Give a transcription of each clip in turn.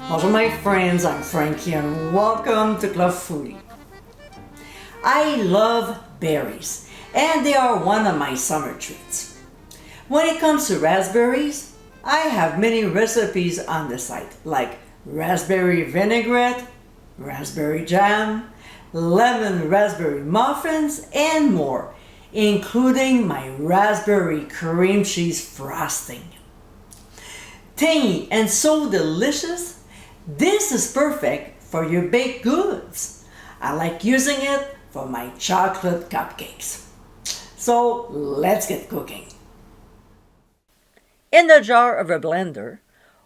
Bonjour my friends, I'm Frankie and welcome to Club Foodie. I love berries and they are one of my summer treats. When it comes to raspberries, I have many recipes on the site like raspberry vinaigrette, raspberry jam, lemon raspberry muffins, and more, including my raspberry cream cheese frosting. Tangy and so delicious, this is perfect for your baked goods. I like using it for my chocolate cupcakes. So let's get cooking. In the jar of a blender,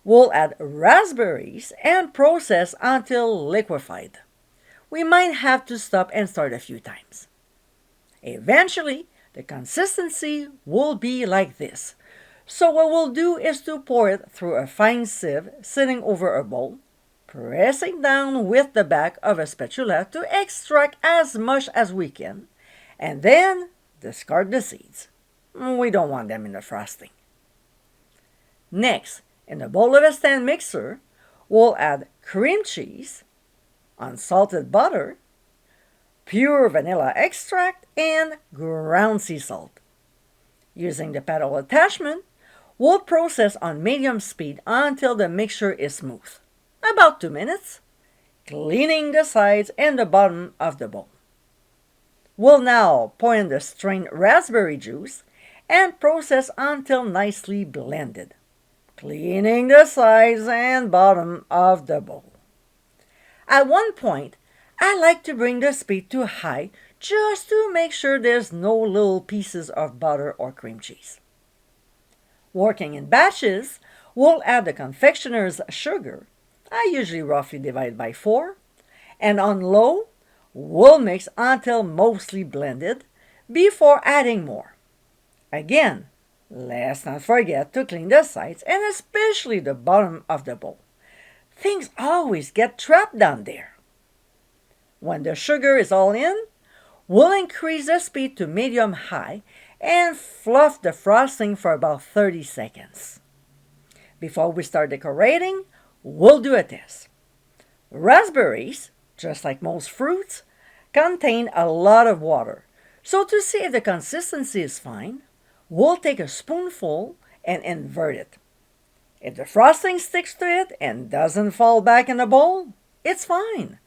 we'll add raspberries and process until liquefied. We might have to stop and start a few times. Eventually, the consistency will be like this. So what we'll do is to pour it through a fine sieve sitting over a bowl, pressing down with the back of a spatula to extract as much as we can, and then discard the seeds. We don't want them in the frosting. Next, in a bowl of a stand mixer, we'll add cream cheese, unsalted butter, pure vanilla extract, and ground sea salt. Using the paddle attachment, we'll process on medium speed until the mixture is smooth, about 2 minutes, cleaning the sides and the bottom of the bowl. We'll now pour in the strained raspberry juice and process until nicely blended, cleaning the sides and bottom of the bowl. At one point, I like to bring the speed to high just to make sure there's no little pieces of butter or cream cheese. Working in batches, we'll add the confectioner's sugar. I usually roughly divide by 4. And on low, we'll mix until mostly blended before adding more. Again, let's not forget to clean the sides and especially the bottom of the bowl. Things always get trapped down there. When the sugar is all in, we'll increase the speed to medium-high and fluff the frosting for about 30 seconds. Before we start decorating, we'll do a test. Raspberries, just like most fruits, contain a lot of water. So to see if the consistency is fine, we'll take a spoonful and invert it. If the frosting sticks to it and doesn't fall back in the bowl, it's fine.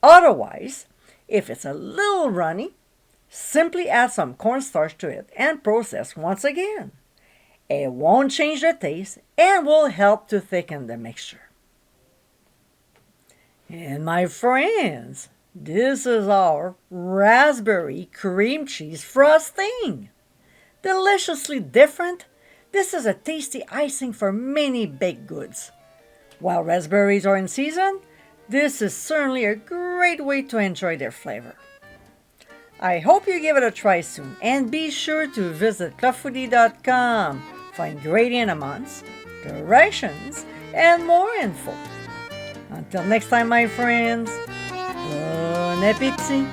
Otherwise, if it's a little runny, simply add some cornstarch to it and process once again. It won't change the taste and will help to thicken the mixture. And my friends, this is our raspberry cream cheese frosting. Deliciously different, this is a tasty icing for many baked goods. While raspberries are in season, this is certainly a great way to enjoy their flavor. I hope you give it a try soon and be sure to visit clubfoodie.com for ingredient amounts, directions, and more info. Until next time, my friends, bon appétit!